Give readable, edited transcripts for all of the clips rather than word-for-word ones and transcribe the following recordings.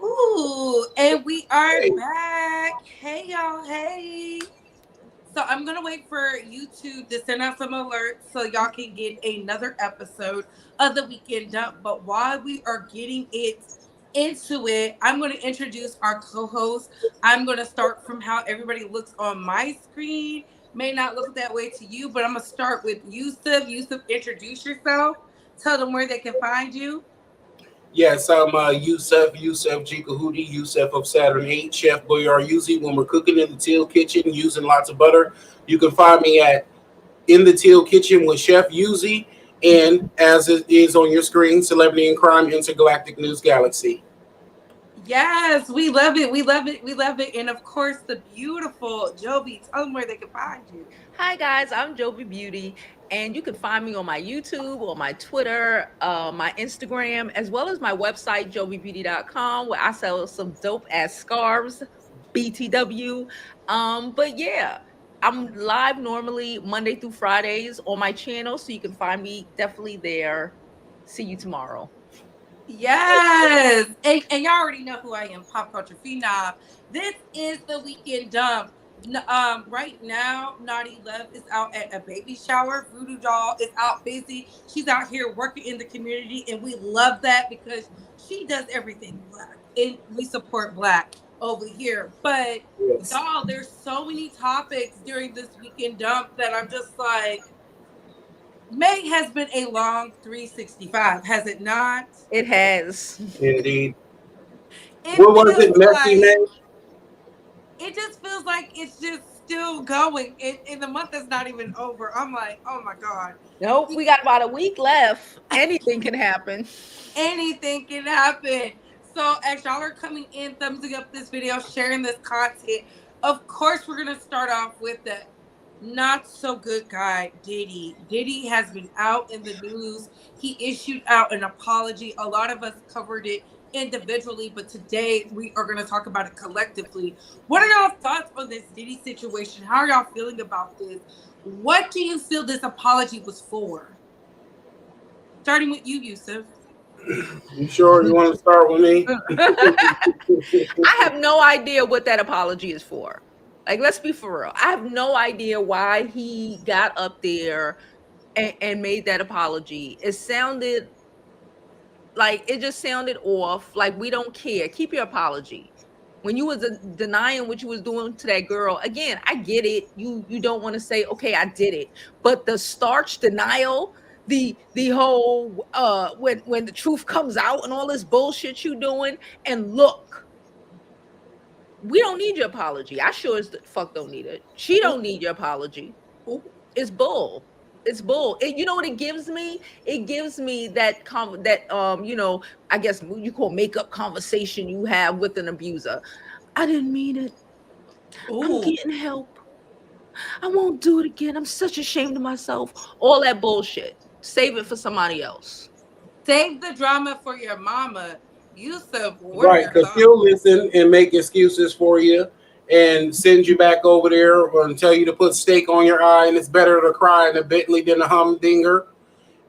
Ooh, and we are Hey. back. Hey, y'all. Hey. So I'm going to wait for YouTube to send out some alerts so y'all can get another episode of the Weekend Dump. But while we are getting it into it, I'm going to introduce our co host. I'm going to start from how everybody looks on my screen. May not look that way to you, but I'm going to start with Yusuf. Yusuf, introduce yourself. Tell them where they can find you. Yes, I'm Yusef G. Kahudi, Yusef of Saturn 8, Chef Boyar when we're cooking in the Teal Kitchen using lots of butter. You can find me at In the Teal Kitchen with Chef Yuzi, and as it is on your screen, Celebrity and Crime Intergalactic News Galaxy. Yes, we love it. We love it. We love it. And of course, the beautiful Jovi. Tell them where they can find you. Hi guys, I'm Jovi Beauty, and you can find me on my YouTube, or my Twitter, my Instagram, as well as my website, jovibeauty.com, where I sell some dope ass scarves, BTW. But yeah, I'm live normally Monday through Fridays on my channel, so you can find me definitely there. See you tomorrow. Yes. And y'all already know who I am, pop culture phenom. This is the Weekend Dump. Right now, Naughty Love is out at a baby shower. Voodoo Doll is out busy. She's out here working in the community, and we love that because she does everything black, and we support black over here. But Yes. y'all, there's so many topics during this Weekend Dump that I'm just like, May has been a long 365, has it not? It has. Indeed. It What was feels it, Messy like Man? it just feels like it's just still going. And the month is not even over. I'm like, oh my God. Nope, we got about a week left. Anything can happen. Anything can happen. So as y'all are coming in, thumbsing up this video, sharing this content, of course we're gonna start off with the not so good guy, Diddy. Diddy has been out in the news. He issued out an apology. A lot of us covered it individually, but today we are going to talk about it collectively. What are y'all thoughts on this Diddy situation? How are y'all feeling about this? What do you feel this apology was for? Starting with you, Yusuf. You sure you want to start with me? I have no idea what that apology is for. Like, let's be for real. I have no idea why he got up there and made that apology. It sounded like it just sounded off. Like, we don't care. Keep your apology. When you was denying what you was doing to that girl, again, I get it. You don't want to say, okay, I did it, but the starch denial, the whole when the truth comes out and all this bullshit you doing, and look, we don't need your apology. I sure as the fuck don't need it. She don't need your apology. Ooh, It's bull. It's bull. You know what it gives me? It gives me that I guess you call makeup conversation you have with an abuser. I didn't mean it. I'm ooh. getting help. I won't do it again. I'm such ashamed of myself. All that bullshit. Save it for somebody else. Save the drama for your mama. Yusuf, what are Right, your because thoughts? she'll listen and make excuses for you and send you back over there and tell you to put steak on your eye, and it's better to cry in a Bentley than a humdinger.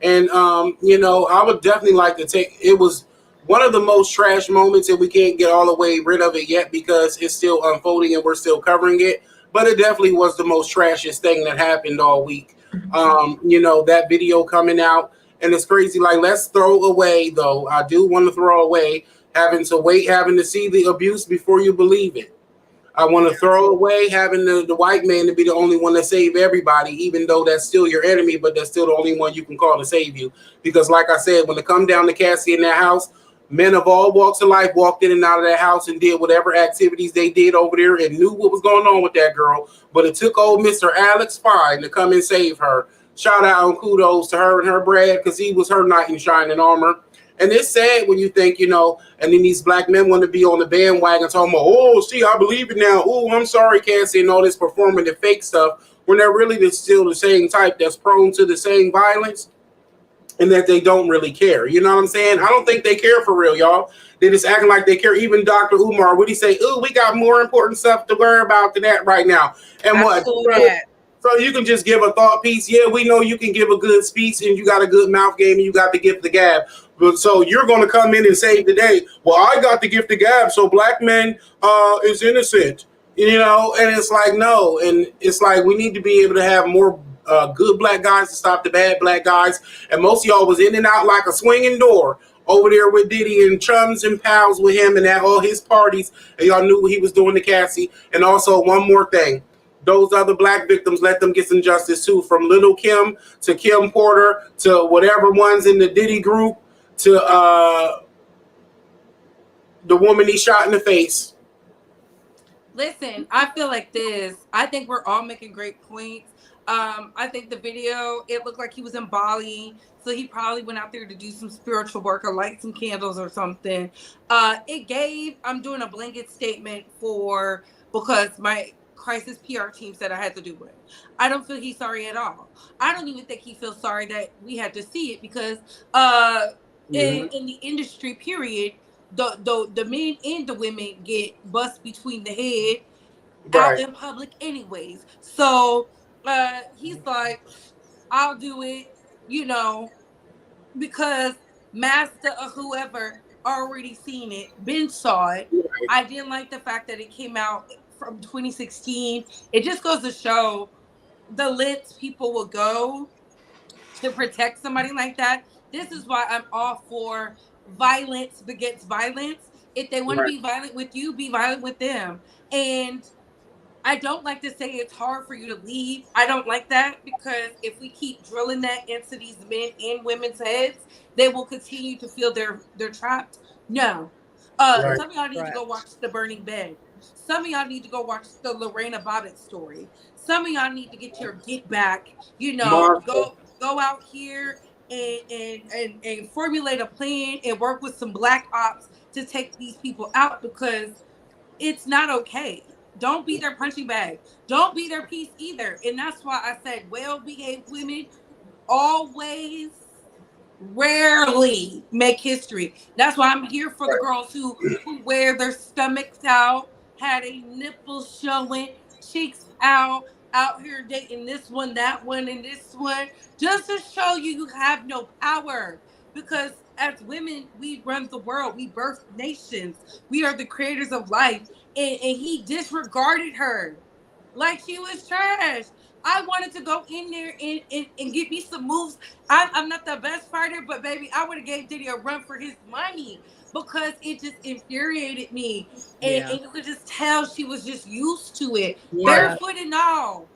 And I would definitely like to take. It was one of the most trash moments, and we can't get all the way rid of it yet because it's still unfolding and we're still covering it. But it definitely was the most trashiest thing that happened all week. That video coming out, and it's crazy. Like, let's throw away though. I do want to throw away having to wait, having to see the abuse before you believe it. I want to throw away having the white man to be the only one to save everybody, even though that's still your enemy, but that's still the only one you can call to save you. Because, like I said, when it come down to Cassie in that house, men of all walks of life walked in and out of that house and did whatever activities they did over there and knew what was going on with that girl. But it took old Mr. Alex Fine to come and save her. Shout out and kudos to her and her Brad because he was her knight in shining armor. And it's sad when you think, and then these black men want to be on the bandwagon talking about, oh, see, I believe it now. Oh, I'm sorry, Cassie, and all this performative fake stuff when they're really still the same type that's prone to the same violence and that they don't really care. You know what I'm saying? I don't think they care for real, y'all. They just acting like they care. Even Dr. Umar, what he say? Oh, we got more important stuff to worry about than that right now. And I what? saw that. So you can just give a thought piece. Yeah, we know you can give a good speech and you got a good mouth game and you got the gift of the gab. So you're going to come in and save the day. Well, I got the gift of gab, so black men is innocent, and it's like, no. And it's like, we need to be able to have more good black guys to stop the bad black guys. And most of y'all was in and out like a swinging door over there with Diddy and chums and pals with him and at all his parties. And y'all knew what he was doing to Cassie. And also, one more thing. Those other black victims, let them get some justice too. From Little Kim to Kim Porter to whatever ones in the Diddy group to the woman he shot in the face. Listen, I feel like this. I think we're all making great points. I think the video, it looked like he was in Bali. So he probably went out there to do some spiritual work or light some candles or something. I'm doing a blanket statement because my crisis PR team said I had to do it. I don't feel he's sorry at all. I don't even think he feels sorry that we had to see it because in the industry, period, the men and the women get bust between the head out in public anyways. So he's like, I'll do it, because Master or whoever already seen it, Ben saw it. I didn't like the fact that it came out from 2016. It just goes to show the lengths people will go to protect somebody like that. This is why I'm all for violence begets violence. If they want to be violent with you, be violent with them. And I don't like to say it's hard for you to leave. I don't like that because if we keep drilling that into these men and women's heads, they will continue to feel they're trapped. No. Some of y'all need to go watch The Burning Bed. Some of y'all need to go watch the Lorena Bobbitt story. Some of y'all need to get your get back. Go out here and formulate a plan and work with some black ops to take these people out because it's not okay. Don't be their punching bag. Don't be their piece either. And that's why I said well-behaved women always rarely make history. That's why I'm here for the girls who wear their stomachs out, had a nipple showing, cheeks out here dating this one, that one, and this one, just to show you have no power. Because as women, we run the world. We birth nations. We are the creators of life. And he disregarded her like she was trash. I wanted to go in there and get me some moves. I'm not the best fighter, but baby, I would have gave Diddy a run for his money because it just infuriated me. And you could just tell she was just used to it, barefoot and all.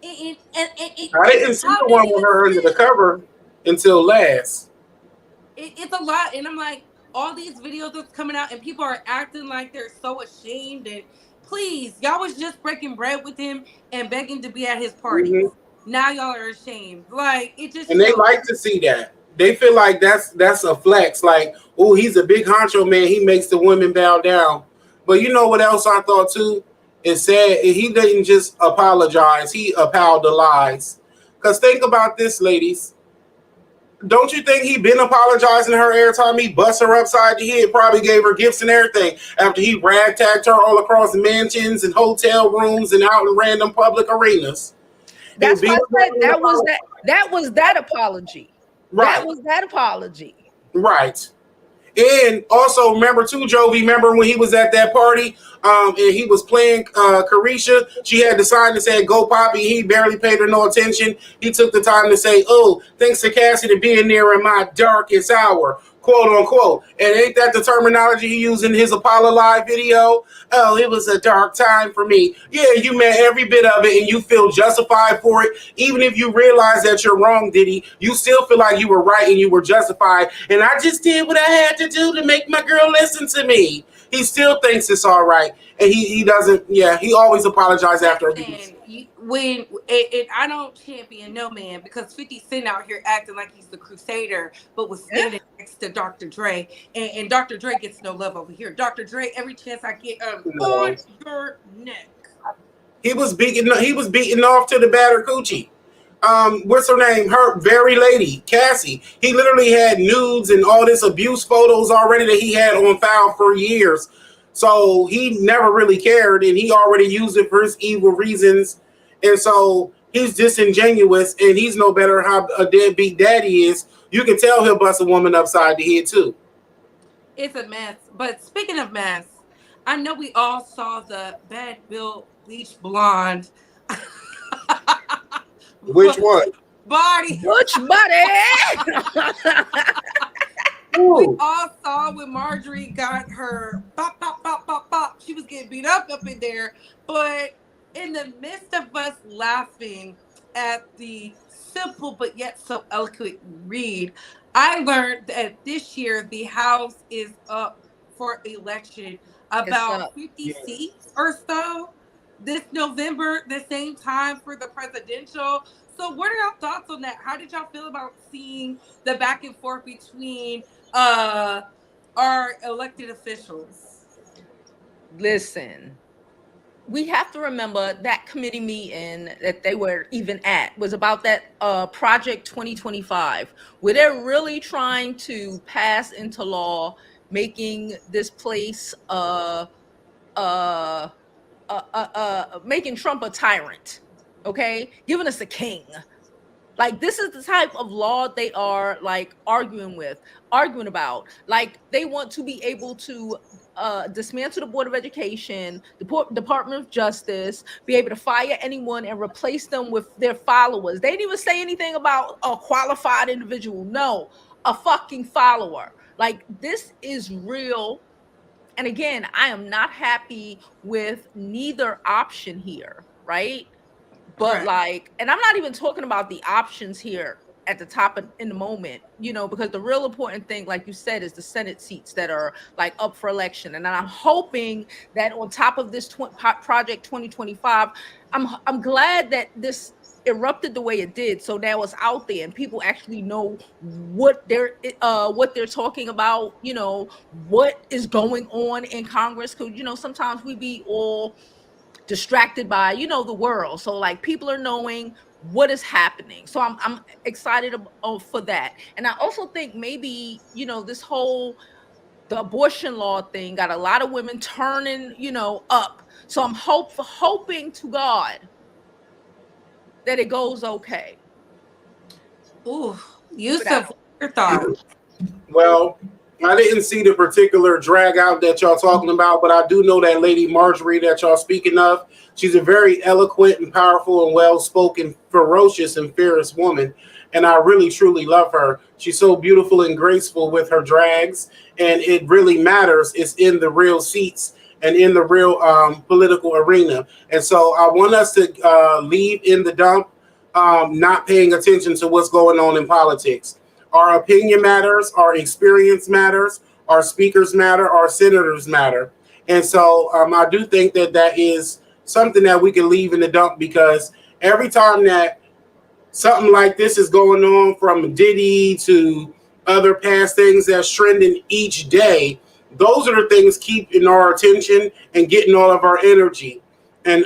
I didn't see the one with her under the cover until last. It's a lot, and I'm like, all these videos that's coming out, and people are acting like they're so ashamed. And please, y'all was just breaking bread with him and begging to be at his parties. Now y'all are ashamed. Like it just. And they like to see that. They feel like that's a flex. Like, oh, he's a big honcho man. He makes the women bow down. But you know what else I thought too? It said he didn't just apologize. He apologized. Because think about this, ladies. Don't you think he been apologizing to her every time he bust her upside the head? Probably gave her gifts and everything after he ragtagged her all across mansions and hotel rooms and out in random public arenas. That's why I said that was that apology. Right. That was that apology. Right. And also remember too, Jovi, remember when he was at that party and he was playing Carisha, she had the sign that said "Go Poppy." He barely paid her no attention. He took the time to say, "Oh, thanks to Cassie to being there in my darkest hour," quote unquote. And ain't that the terminology he used in his Apollo Live video? Oh, it was a dark time for me. Yeah, you meant every bit of it and you feel justified for it. Even if you realize that you're wrong, Diddy, you still feel like you were right and you were justified. And I just did what I had to do to make my girl listen to me. He still thinks it's all right. And he doesn't, he always apologizes after abuse. I don't champion no man because 50 Cent out here acting like he's the crusader, but was standing next to Dr. Dre, and Dr. Dre gets no love over here. Dr. Dre, every chance I get, on your neck. He was beating off to the battered coochie. What's her name? Her very lady, Cassie. He literally had nudes and all this abuse photos already that he had on file for years. So he never really cared, and he already used it for his evil reasons. And so he's disingenuous and he's no better how a deadbeat daddy is. You can tell he'll bust a woman upside the head too. It's a mess. But speaking of mess, I know we all saw the Bad Bill Bleach Blonde Which one? body. Butch buddy. We all saw when Marjorie got her bop, bop, bop, bop, bop. She was getting beat up in there. But in the midst of us laughing at the simple but yet so eloquent read, I learned that this year the House is up for election, about 50 seats or so this November, the same time for the presidential. So what are y'all thoughts on that? How did y'all feel about seeing the back and forth between our elected officials? Listen, we have to remember that committee meeting that they were even at was about that Project 2025, where they're really trying to pass into law making this place making Trump a tyrant, okay, giving us a king. Like, this is the type of law they are like arguing about. Like, they want to be able to dismantle the Board of Education, the Department of Justice, be able to fire anyone and replace them with their followers. They didn't even say anything about a qualified individual. No, a fucking follower. Like, this is real. And again, I am not happy with neither option here, right? But like, and I'm not even talking about the options here at the top in the moment, you know, because the real important thing, like you said, is the Senate seats that are like up for election. And I'm hoping that on top of this Project 2025, I'm glad that this erupted the way it did, so now it's out there and people actually know what they're talking about, you know, what is going on in Congress. Because, you know, sometimes we be all distracted by, you know, the world. So like, people are knowing what is happening. So I'm excited for that. And I also think maybe, you know, this whole the abortion law thing got a lot of women turning, you know, up. So I'm hoping to God that it goes okay. Ooh, Yusuf, your thoughts? Well, I didn't see the particular drag out that y'all talking about, but I do know that Lady Marjorie that y'all speaking of. She's a very eloquent and powerful and well-spoken, ferocious and fierce woman. And I really, truly love her. She's so beautiful and graceful with her drags. And it really matters. It's in the real seats and in the real political arena. And so I want us to leave in the dump, not paying attention to what's going on in politics. Our opinion matters, our experience matters, our speakers matter, our senators matter. And so I do think that that is something that we can leave in the dump, because every time that something like this is going on, from Diddy to other past things that's trending each day, those are the things keeping our attention and getting all of our energy. And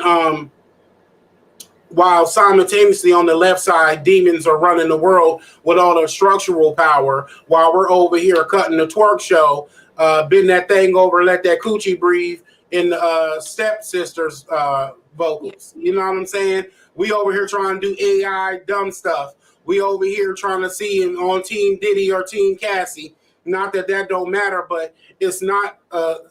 while simultaneously on the left side, demons are running the world with all the structural power, while we're over here cutting the twerk show, bend that thing over, let that coochie breathe in the stepsisters' vocals. You know what I'm saying? We over here trying to do AI dumb stuff. We over here trying to see him on Team Diddy or Team Cassie. Not that that don't matter, but it's not.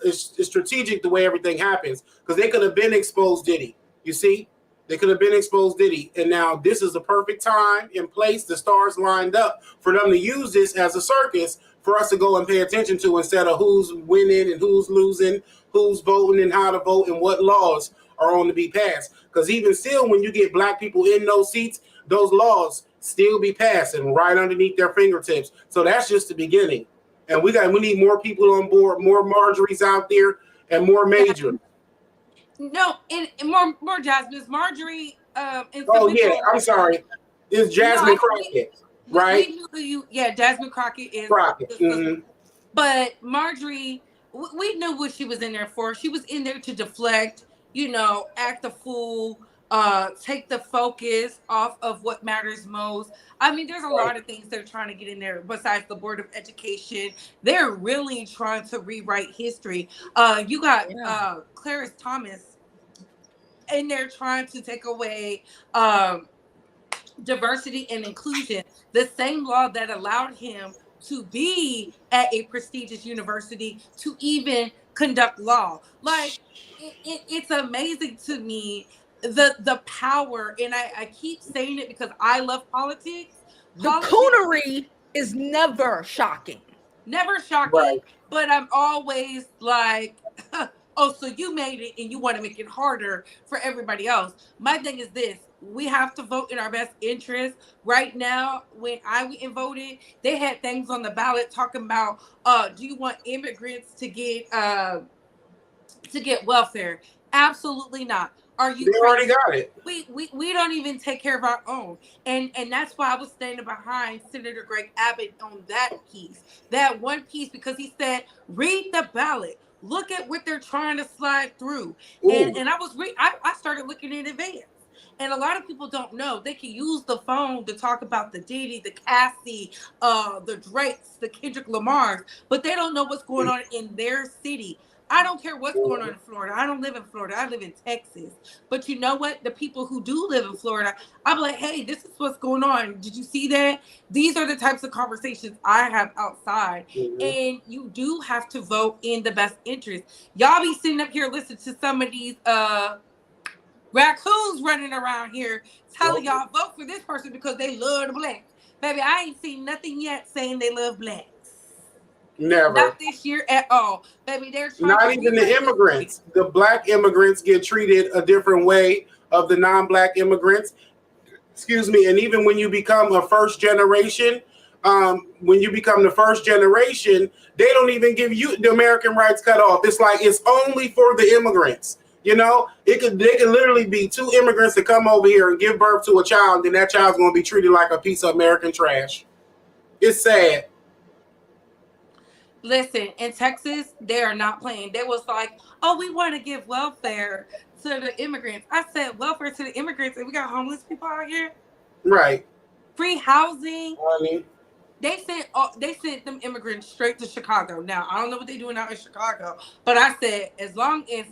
It's strategic the way everything happens, because they could have been exposed Diddy. You see? They could have been exposed Diddy. And now this is the perfect time and place. The stars lined up for them to use this as a circus for us to go and pay attention to, instead of who's winning and who's losing, who's voting and how to vote and what laws are on to be passed. Because even still, when you get black people in those seats, those laws still be passing right underneath their fingertips. So that's just the beginning. And we need more people on board, more Marjories out there, and more Major. No, and more Jasmine. Marjorie. Oh yeah, I'm sorry. It's Jasmine Crockett, right? We knew you. Yeah, Jasmine Crockett is Crockett. Mm-hmm. But Marjorie, we knew what she was in there for. She was in there to deflect, you know, act a fool, take the focus off of what matters most. I mean, there's a lot of things they're trying to get in there besides the Board of Education. They're really trying to rewrite history. You got Clarence Thomas in there trying to take away diversity and inclusion, the same law that allowed him to be at a prestigious university to even conduct law. Like it's amazing to me the power, and I keep saying it because I love politics. The Politics coonery is never shocking. never shocking, Right. but I'm always like, oh, so you made it and you want to make it harder for everybody else. My thing is this: we have to vote in our best interest. Right now, when I went and voted, they had things on the ballot talking about, do you want immigrants to get welfare? Absolutely not. Are you They already crazy? got it. We don't even take care of our own, and that's why I was standing behind Senator Greg Abbott on that piece, that one piece, because he said, read the ballot, look at what they're trying to slide through, Ooh. and I started looking in advance. And a lot of people don't know they can use the phone to talk about the Diddy, the Cassie, the Drakes, the Kendrick Lamars, but they don't know what's going on in their city. I don't care what's going on in Florida. I don't live in Florida. I live in Texas. But you know what? The people who do live in Florida, I'm like, hey, this is what's going on. Did you see that? These are the types of conversations I have outside. Mhm. And you do have to vote in the best interest. Y'all be sitting up here listening to some of these raccoons running around here telling Nope. y'all vote for this person because they love the blacks. Baby, I ain't seen nothing yet saying they love blacks. Never. Not this year at all. Baby, they're trying to Not even the rewrite history. immigrants. The black immigrants get treated a different way of the non-black immigrants. Excuse me. And even when you become a first generation, when you become the first generation, they don't even give you the American rights cut off. It's like it's only for the immigrants. You know, they could literally be two immigrants that come over here and give birth to a child, and that child's going to be treated like a piece of American trash. It's sad. Listen, in Texas, they are not playing. They was like, oh, we want to give welfare to the immigrants. I said welfare to the immigrants, and we got homeless people out here. Right. Free housing. Honey. They sent them immigrants straight to Chicago. Now I don't know what they're doing out in Chicago, but I said as long as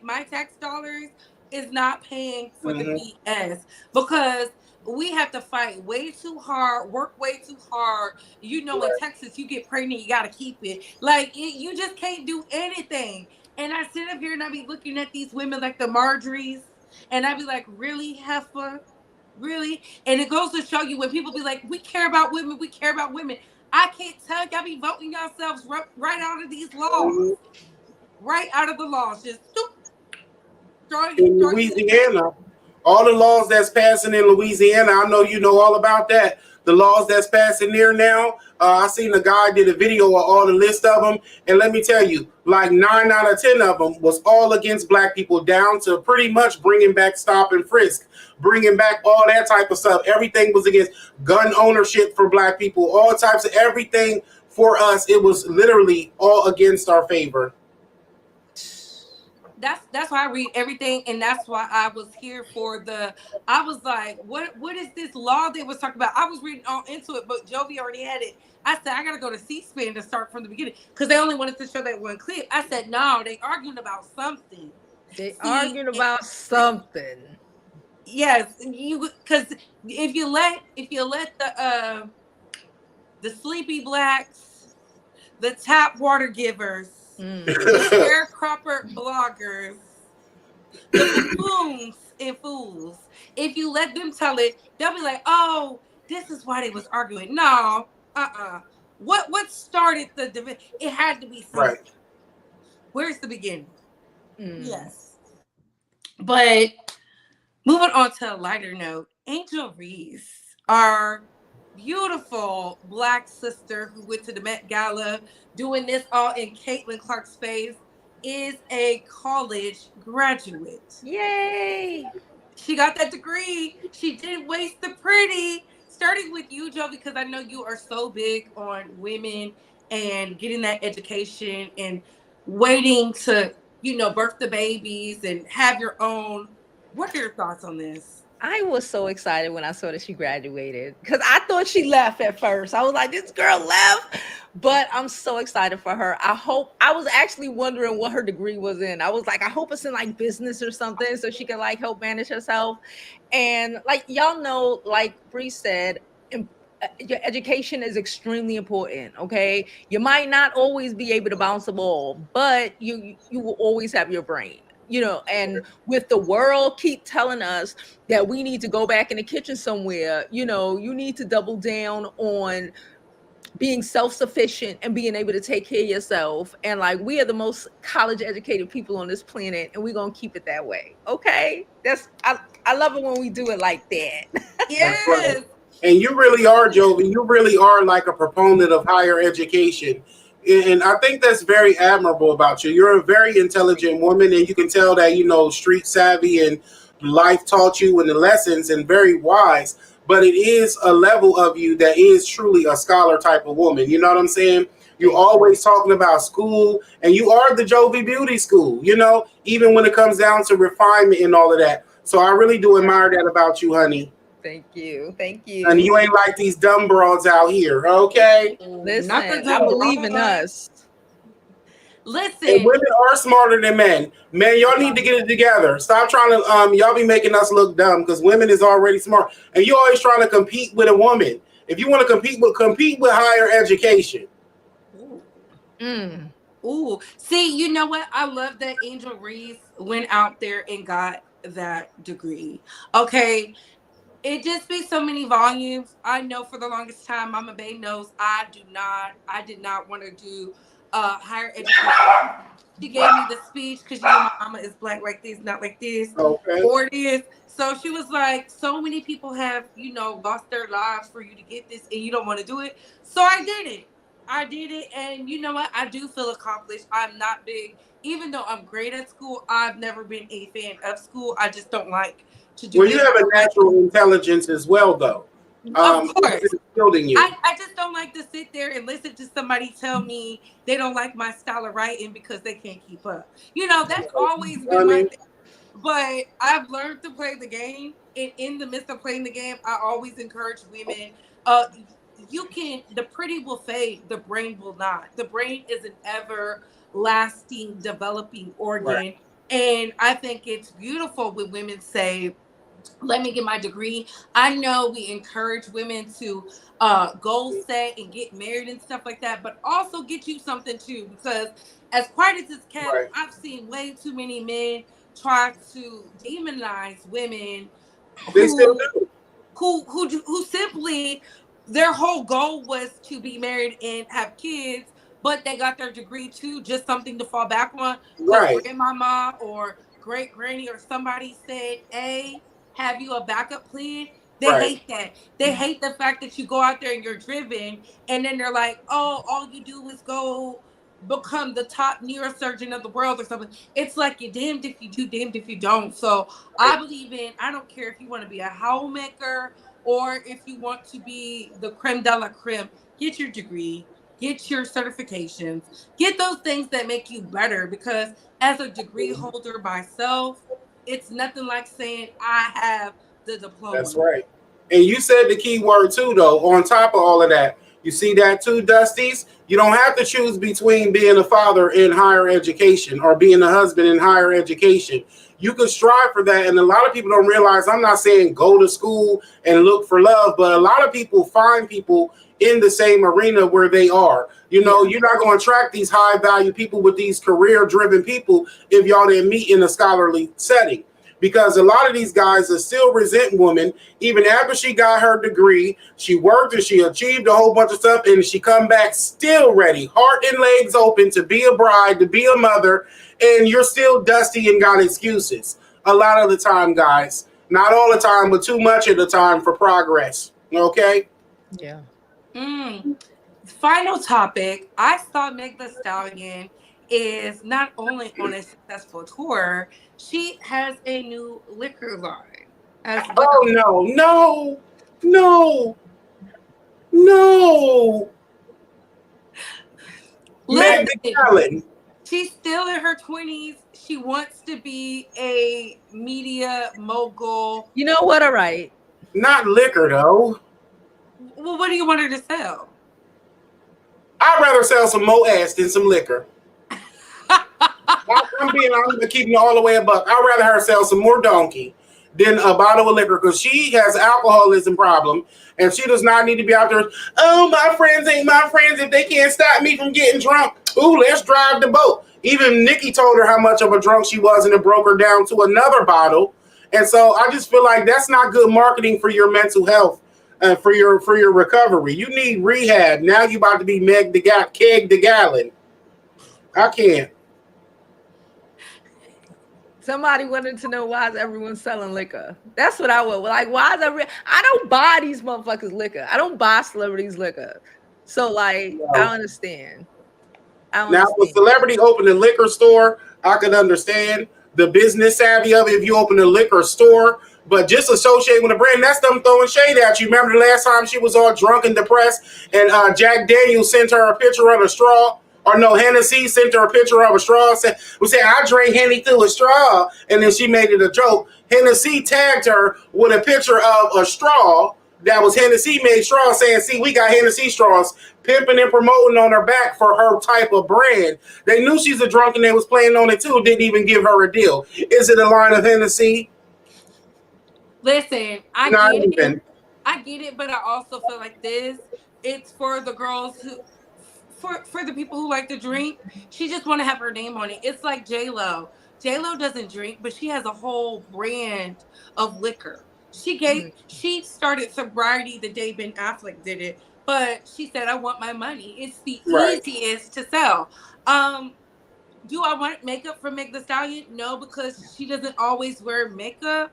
my tax dollars is not paying for the Mhm. BS, because we have to fight way too hard, work way too hard. You know, in Right. Texas, you get pregnant, you got to keep it. Like you just can't do anything. And I sit up here and I be looking at these women like the Marjories, and I be like, really, heifer? Really? And it goes to show you when people be like, we care about women, we care about women. I can't tell y'all be voting yourselves right out of these laws. Mhm. Right out of the laws. Just In throw you in the trash. Louisiana, all the laws that's passing in Louisiana, I know you know all about that. The laws that's passing there now, I seen the guy did a video of all the list of them, and let me tell you, like 9 out of 10 of them was all against black people, down to pretty much bringing back stop and frisk, bringing back all that type of stuff. Everything was against gun ownership for black people, all types of everything for us. It was literally all against our favor. That's why I read everything, and that's why I was here for the. I was like, what is this law they was talking about? I was reading all into it, but Jovi already had it. I said I gotta go to C-SPAN to start from the beginning because they only wanted to show that one clip. I said no, they arguing about something. They See, arguing about something. yes, you because if you let the sleepy blacks, the tap water givers, the sharecropper bloggers, the buffoons and fools. If you let them tell it, they'll be like, "Oh, this is why they was arguing." No, What started the division? It had to be Right. something. Where's the beginning? Yes, but moving on to a lighter note, Angel Reese, our beautiful black sister who went to the Met Gala, doing this all in Caitlin Clark's face, is a college graduate. Yay! She got that degree. She didn't waste the pretty. Starting with you, Joe, because I know you are so big on women and getting that education and waiting to, birth the babies and have your own. What are your thoughts on this? I was so excited when I saw that she graduated because I thought she left at first. I was like, this girl left. But I'm so excited for her. I was actually wondering what her degree was in. I was like, I hope it's in like business or something so she can like help manage herself. And like y'all know, like Bree said, your education is extremely important. Okay, you might not always be able to bounce the ball, but you will always have your brain. You know, and with the world keep telling us that we need to go back in the kitchen somewhere, you know, you need to double down on being self-sufficient and being able to take care of yourself. And like, we are the most college educated people on this planet, and we're gonna keep it that way. Okay, I love it when we do it like that. That's right. Yes. And you really are, Jovi. You really are like a proponent of higher education. And I think that's very admirable about you. You're a very intelligent woman, and you can tell that, you know, street savvy and life taught you and the lessons and very wise. But it is a level of you that is truly a scholar type of woman. You know what I'm saying? You're always talking about school, and you are the Jovi Beauty School, you know, even when it comes down to refinement and all of that. So I really do admire that about you, honey. Thank you, thank And you. you ain't like these dumb broads out here, okay? Listen, Not the I dumb believe in broad. us. And Listen, women are smarter than men. Men, y'all need to get it together. Stop trying to y'all be making us look dumb because women is already smart. And you always trying to compete with a woman. If you want to compete with higher education. ooh, Mm. ooh. See, you know what? I love that Angel Reese went out there and got that degree. Okay, it just speaks so many volumes. I know for the longest time, Mama Bay knows I did not want to do higher education. She gave me the speech because you know my mama is black like this, not like this, Okay. or it is. So she was like, so many people have, you know, lost their lives for you to get this and you don't want to do it. So I did it. I did it. And you know what? I do feel accomplished. I'm not big. Even though I'm great at school, I've never been a fan of school. I just don't like to do Well, you it. have I a don't like, natural intelligence as well, though. of It's course. instilled in you. I just don't like to sit there and listen to somebody tell me they don't like my style of writing because they can't keep up. You know, that's always been my Honey, thing. But I've learned to play the game. And in the midst of playing the game, I always encourage women. Uh, you can, the pretty will fade, the brain will not. The brain is an everlasting developing right. organ. And I think it's beautiful when women say, let me get my degree. I know we encourage women to goal set and get married and stuff like that, but also get you something too. Because as quiet as it's kept, Right. I've seen way too many men try to demonize women They still who do. who simply their whole goal was to be married and have kids, but they got their degree too, just something to fall back on because Right. grandmama or great granny or somebody said, "Hey, have you a backup plan?" They Right. hate that. They hate the fact that you go out there and you're driven, and then they're like, "Oh, all you do is go." Become the top neurosurgeon of the world or something. It's like you're damned if you do, damned if you don't. So I believe in, I don't care if you want to be a homemaker or if you want to be the creme de la creme, get your degree, get your certifications, get those things that make you better. Because as a degree holder myself, it's nothing like saying I have the That's diploma. right. And you said the key word too, though. On top of all of that, you see that too, Dusties. You don't have to choose between being a father in higher education or being a husband in higher education. You can strive for that, and a lot of people don't realize. I'm not saying go to school and look for love, but a lot of people find people in the same arena where they are. You know, Yeah. you're not going to attract these high value people with these career driven people if y'all didn't meet in a scholarly setting, because a lot of these guys are still resent women even after she got her degree. She worked and she achieved a whole bunch of stuff, and she come back still ready, heart and legs open to be a bride, to be a mother, and you're still dusty and got excuses a lot of the time, guys. Not all the time, but too much of the time for progress. Okay. Yeah. Mm. Final topic. I saw Meg the Stallion is not only on a successful tour, she has a new liquor line as Oh well. no, no, no, no. Meg the Listen, Allen. she's still in her 20s. She wants to be a media mogul. You know what? All right. Not liquor though. Well, what do you want her to sell? I'd rather sell some more ass than some liquor. I'm keeping it all the way above. I'd rather her sell some more donkey than a bottle of liquor because she has alcoholism problem and she does not need to be out there. Oh, my friends ain't my friends if they can't stop me from getting drunk. Ooh, let's drive the boat. Even Nikki told her how much of a drunk she was and it broke her down to another bottle. And so I just feel like that's not good marketing for your mental health and for your recovery. You need rehab. Now you about to be keg the gallon. I can't. Somebody wanted to know why is everyone selling liquor. That's what I would like. Why is I don't buy these motherfuckers liquor. I don't buy celebrities liquor. So like, I understand. Now, if a celebrity opened a liquor store, I could understand the business savvy of it if you open a liquor store. But just associate with a brand, that's them throwing shade at you. Remember the last time she was all drunk and depressed and Jack Daniels sent her a picture of a straw? Or no, Hennessy sent her a picture of a straw. Said, I drank Henny through a straw. And then she made it a joke. Hennessy tagged her with a picture of a straw that was Hennessy made straw saying, see, we got Hennessy straws, pimping and promoting on her back for her type of brand. They knew she's a drunk and they was playing on it too. Didn't even give her a deal. Is it a line of Hennessy? Listen, I get it, but I also feel like it's for the girls who, for the people who like to drink. She just want to have her name on it. It's like J-Lo. J-Lo doesn't drink, but she has a whole brand of liquor. She started sobriety the day Ben Affleck did it, but she said, I want my money. It's the easiest to sell. Do I want makeup from Meg Thee Stallion? No, because she doesn't always wear makeup.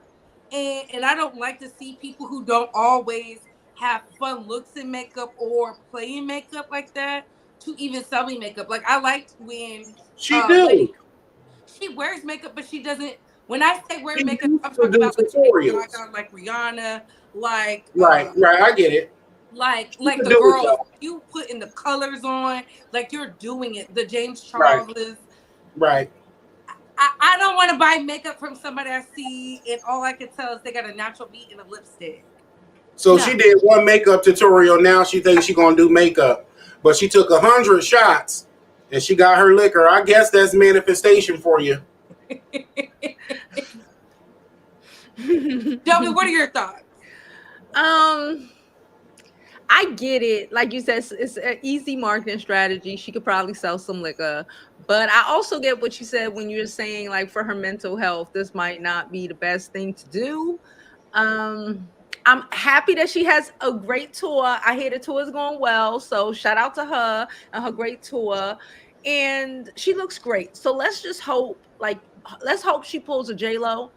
And I don't like to see people who don't always have fun looks in makeup or play in makeup like that to even sell me makeup. Like I liked when she do. She wears makeup, but she doesn't. When I say wear makeup, I'm talking about like Rihanna, like right. I get it. Like the girls, you putting the colors on, like you're doing it. The James Charles, right. I don't want to buy makeup from somebody I see, and all I can tell is they got a natural beat and a lipstick. So she did one makeup tutorial. Now she thinks she's gonna do makeup, but she took 100 shots and she got her liquor. I guess that's manifestation for you. Jovi, what are your thoughts? I get it. Like you said, it's an easy marketing strategy. She could probably sell some liquor. But I also get what you said when you're saying, like, for her mental health, this might not be the best thing to do. I'm happy that she has a great tour. I hear the tour is going well. So shout out to her and her great tour. And she looks great. So let's just hope, let's hope she pulls a J-Lo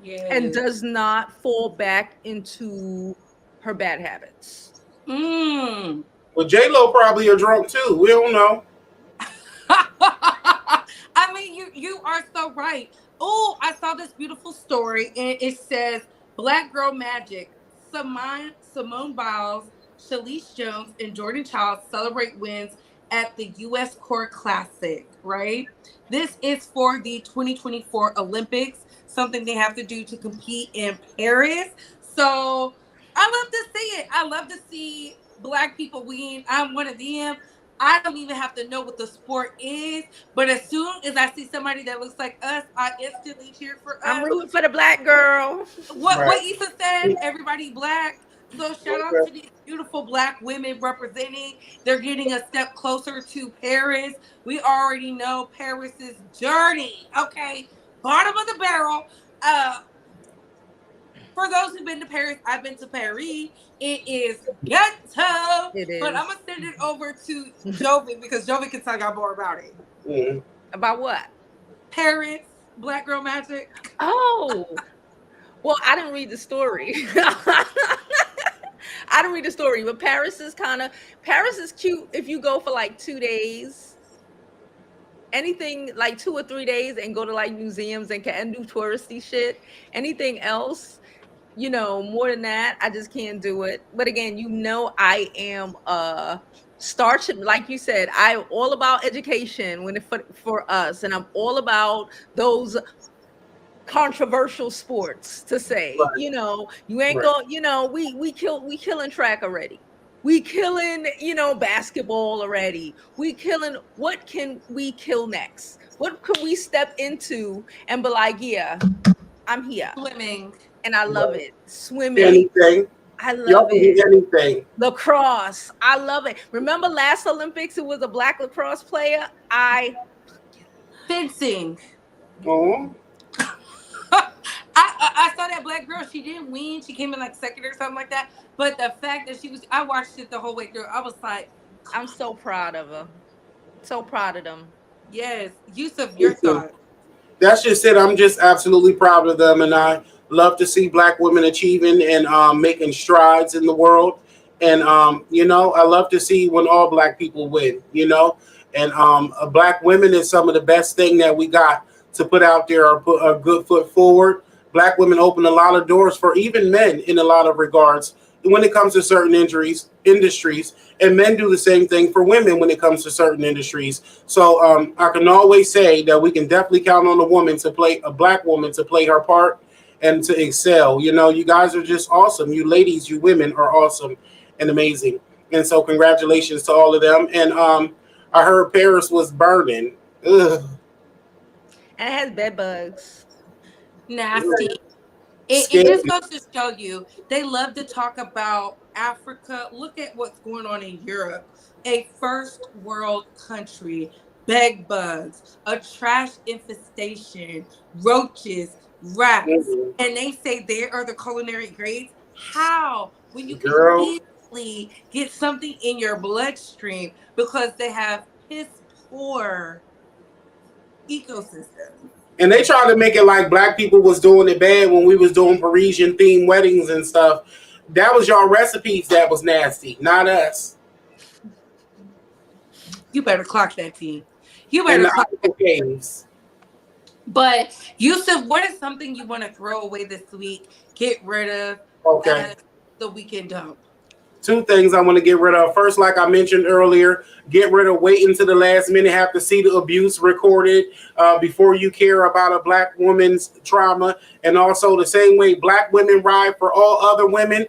and does not fall back into her bad habits. Well, J-Lo probably a drunk too. We don't know. I mean, you are so right. Oh, I saw this beautiful story, and it says Black Girl Magic. Simone Biles, Shalise Jones, and Jordan Chiles celebrate wins at the U.S. Court Classic, right? This is for the 2024 Olympics, something they have to do to compete in Paris. So I love to see it. I love to see Black people win. I'm one of them. I don't even have to know what the sport is, but as soon as I see somebody that looks like us, I instantly cheer for us. I'm rooting for the Black girl. What Issa said, everybody Black. So shout out to these beautiful Black women representing. They're getting a step closer to Paris. We already know Paris is dirty. Okay, bottom of the barrel. For those who've been to Paris, I've been to Paris. It is ghetto. It is. But I'm going to send it over to Jovi because Jovi can tell y'all more about it. Mm-hmm. About what? Paris, Black Girl Magic. Oh. Well, I didn't read the story. I didn't read the story, but Paris is cute if you go for like 2 days. Anything like 2 or 3 days and go to like museums and do touristy shit. Anything else, more than that, I just can't do it. But again, I am a starship. Like you said, I'm all about education for us, and I'm all about those controversial sports to say. Right. You ain't going. We killing track already. We killing, basketball already. We killing. What can we kill next? What could we step into and be like, yeah, I'm here Swimming. and I love it. Swimming, Anything. I Y'all love can do it. anything. Lacrosse, I love it. Remember last Olympics, it was a black lacrosse player. Fencing. Oh, I saw that black girl. She didn't win. She came in like second or something like that. But the fact that I watched it the whole way through. I was like, I'm so proud of her. So proud of them. yes. Yusuf, your listen, thought. that's just it. I'm just absolutely proud of them, and I love to see black women achieving and making strides in the world. And I love to see when all black people win. And black women is some of the best thing that we got to put out there or put a good foot forward. Black women open a lot of doors for even men in a lot of regards when it comes to certain industries, and men do the same thing for women when it comes to certain industries. So I can always say that we can definitely count on a black woman to play her part and to excel. You guys are just awesome. You ladies, you women are awesome and amazing. And so congratulations to all of them. And I heard Paris was burning. Ugh. And it has bed bugs. Nasty. It Scary. just goes to show you they love to talk about Africa. Look at what's going on in Europe, a first world country, bed bugs, a trash infestation, roaches, rats, Mhm. and they say they are the culinary greats. How? When you can Girl. easily get something in your bloodstream because they have piss poor ecosystems. And they tried to make it like black people was doing it bad when we was doing Parisian themed weddings and stuff. That was y'all recipes that was nasty, not us. You better clock that team. You And better the clock that. Idaho Caves. But Yusuf, what is something you want to throw away this week, get rid of Okay. as the weekend dump? Two things I want to get rid of. First, like I mentioned earlier, get rid of waiting to the last minute, have to see the abuse recorded before you care about a black woman's trauma. And also the same way black women ride for all other women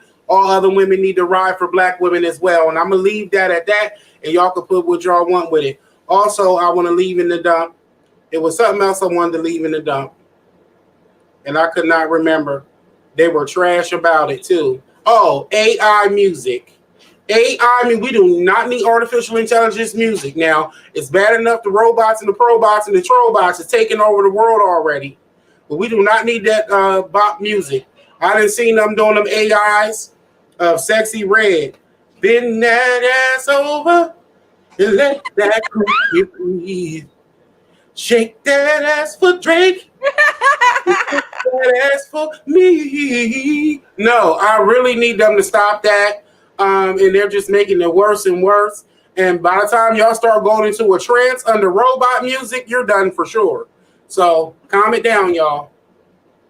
need to ride for black women as well. And I'm going to leave that at that, and y'all can put what y'all want with it. Also, I want to leave in the dump. It was something else I wanted to leave in the dump, and I could not remember. They were trash about it too. Oh, AI music. AI, we do not need artificial intelligence music now. It's bad enough the robots and the probots and the trollbots is taking over the world already. But we do not need that bot music. I done seen them doing them AIs of Sexy Red. Bend that ass over and let that creep breathe. Shake that ass for Drake. That ass for me. No, I really need them to stop that. And they're just making it worse and worse. And by the time y'all start going into a trance under robot music, you're done for sure. So calm it down, y'all.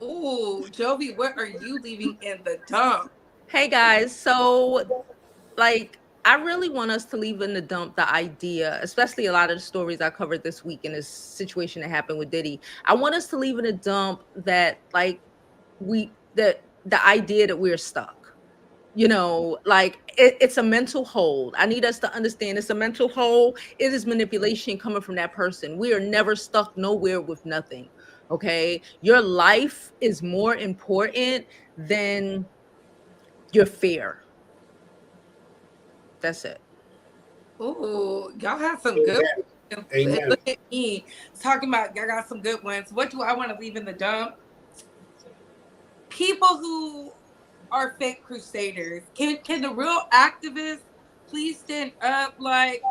Ooh, Jovi, what are you leaving in the dump? Hey guys, so I really want us to leave in the dump the idea, especially a lot of the stories I covered this week in this situation that happened with Diddy. I want us to leave in the dump that the idea that we're stuck. It's a mental hold. I need us to understand it's a mental hold. It is manipulation coming from that person. We are never stuck nowhere with nothing. Okay. Your life is more important than your fear. That's it. Ooh, y'all have some good ones. Amen. Look at me talking about y'all got some good ones. What do I want to leave in the dump? People who are fake crusaders. Can the real activists please stand up? Like,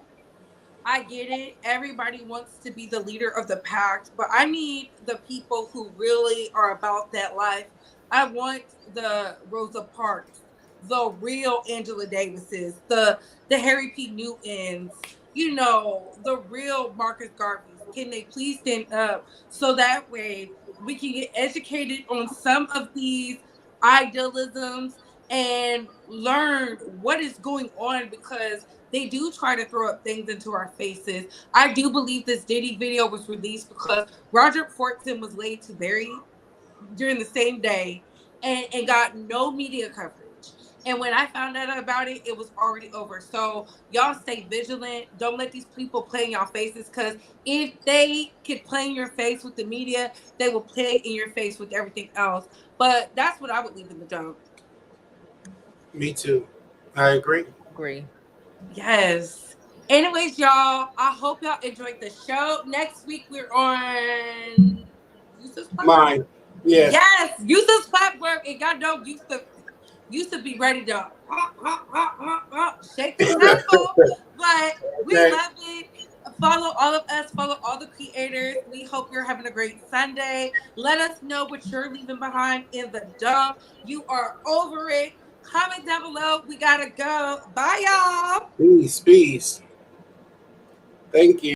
I get it. Everybody wants to be the leader of the pack, but I need the people who really are about that life. I want the Rosa Parks, the real Angela Davises, the Harry P. Newtons, the real Marcus Garveys. Can they please stand up so that way we can get educated on some of these idealisms and learn what is going on, because they do try to throw up things into our faces. I do believe this Diddy video was released because Roger Fortson was laid to bury during the same day and got no media coverage. And when I found out about it, it was already over. So y'all stay vigilant. Don't let these people play in y'all faces, because if they could play in your face with the media, they will play in your face with everything else. But that's what I would leave in the dump. Me too. I agree. Agree. Yes. Anyways, y'all, I hope y'all enjoyed the show. Next week we're on Yusuf's platform. Mine. Yes. Yes, Yusuf's platform. And y'all know Yusuf be ready to shake the table. But we Okay. love it. Follow all of us, follow all the creators. We hope you're having a great Sunday. Let us know what you're leaving behind in the dump. You are over it. Comment down below. We gotta go. Bye, y'all. Peace. Peace. Thank you.